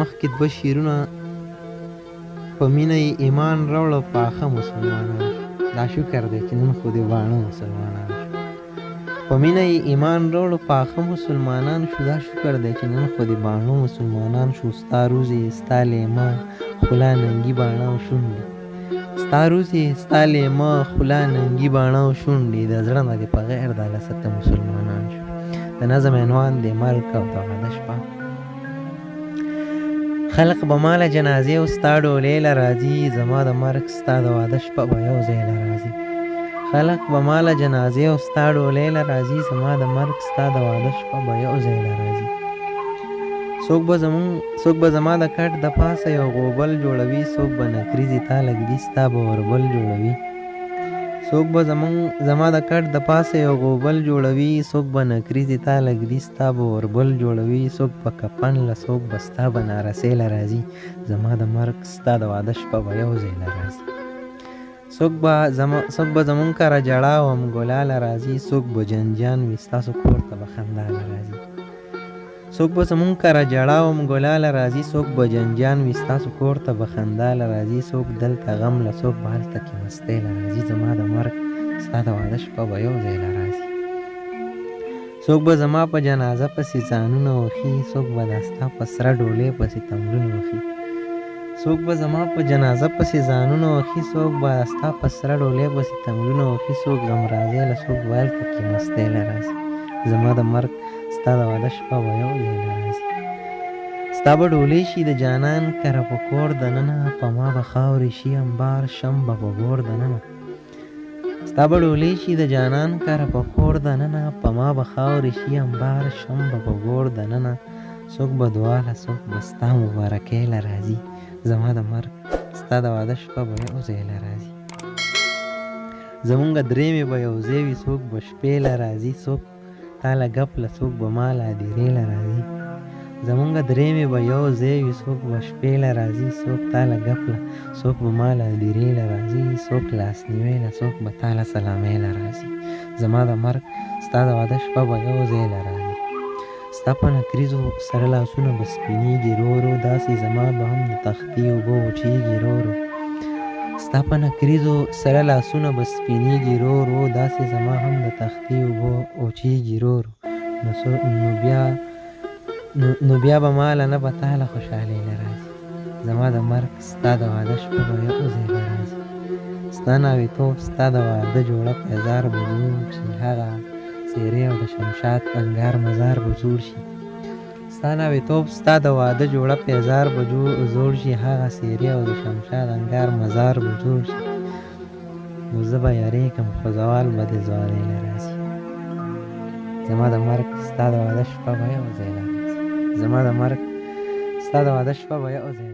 مخکې دوه شعرونه په مینه یې ایمان راوړه پاخه مسلمانان شو. دا شکر دی چې نن خو دې واړه مسلمانان شو. په مینه یې ایمان راوړه پاخه مسلمانان شو. دا شکر دی چې نن خو دې باڼه مسلمانان شو. ستا روز یې ستا لیمه خوله ننګي باڼه او شونډې، ستا روز یې ستا لیمه خوله ننګي باڼه او شونډې، د زړه نه دې په غیر د لسته مسلمانان شو. د نظم عنوان دی مرګ او د واده شپه. خلق به ما له جنازې او ستا ډولۍ له راځي، زما د مرګ ستا د واده شپه به یو ځای له راځي. خلق به ما له جنازې او ستا ډولۍ له راځي، زما د مرګ ستا د واده شپه به یو ځای له راځي. څوک به زما د کټ د پاسه یو غوبل جوړوي، څوک به نکریزې تا لږدي ستا به وربل جوړوي. څوک به زما د کټ د پاسه یو غوبل جوړوي، څوک به نکریزې تا لږدي ستا به وربل جوړوي. څوک به کفن له څوک به ستا به نارسۍ له راځي، زما د مرګ ستا د واده شپه به یو ځای له راځي. څوک به زمونږ کره جړا وم ګلا له راځي، څوک به جنجان وي ستاسو کور ته به خندا له راځي. څوک به زمونږ کره جړا وم ګلا له راځي، څوک به جنجان وي ستاسو کور ته به خندا له راځي. څوک دلته غم له څوک به هلته کې مستۍ له راځي، زما د مرګ ستا د واده شپه به یو ځای له راځي. څوک به زما په جنازه پسې ځانونه وخي، څوک به دا ستا په سره ډولۍ پسې تمرونه وخي. څوک به زما په جنازه پسې ځانونه وخي، څوک به ستا په سره ډولۍ پسې تمرونه وخي. څوک غمرازۍ له څوک به هلته کې مستۍ له راځي، زما د مرګ ستا د واده شپه به یو ځای له راځي. ستا به ډولۍ شي د جانان کره په کور دننه، په ما به خاورې شي انبار شم به په ګور دننه. ستا به ډولۍ شي د جانان کره په کور دننه، په ما به خاورې شي انبار شم به په ګور دننه. څوک به دعا له څوک به ستا مبارکۍ له راځي، زما د مرګ ستا د واده شپه به یو ځای له راځي. زمونږ درېمې به یو ځای وي، څوک به شپې له راځي، څوک تا له ګپ له څوک به ما له هدیرې له راځي. زمونږ درېمې به یو ځای وي، څوک به شپې له راځي، څوک تا له ګپ له څوک به ما له هدیرې له راځي. څوک لاس نیوی له څوک به تا له سلامۍ له راځي، زما د مرګ ستا د واده شپه به یو ځای له راځي. ستا په نکریزو سره لاسونه به سپینېږي رو رو، داسې زما به هم د تختې اوبه وچېږي رو رو. ستا په نکریزو سره لاسونه به سپینېږي رو رو، داسې زما هم د تختې اوبه وچېږي رو رو. نو بیا به ما له نه به تا له خوشحالۍ له راځي، زما د مرګ ستا د واده شپه به یو ځای له راځي. ستا ناوېتوب ستا د واده جوړه پیزار به جوړ شي، هغه څېرې او د شمشاد انګار مزار به جوړ شي. ستا ناوېتوب ستا د واده جوړه پیزار به جوړ شي، هغه څېرې او د شمشاد انګار مزار به جوړ شي. نو زه به یارېږم خو زوال به د ځوانۍ له راځي، زما د مرګ ستا د واده شپه به یو ځای له راځي. زما د مرګ ستا د واده شپه به یو ځای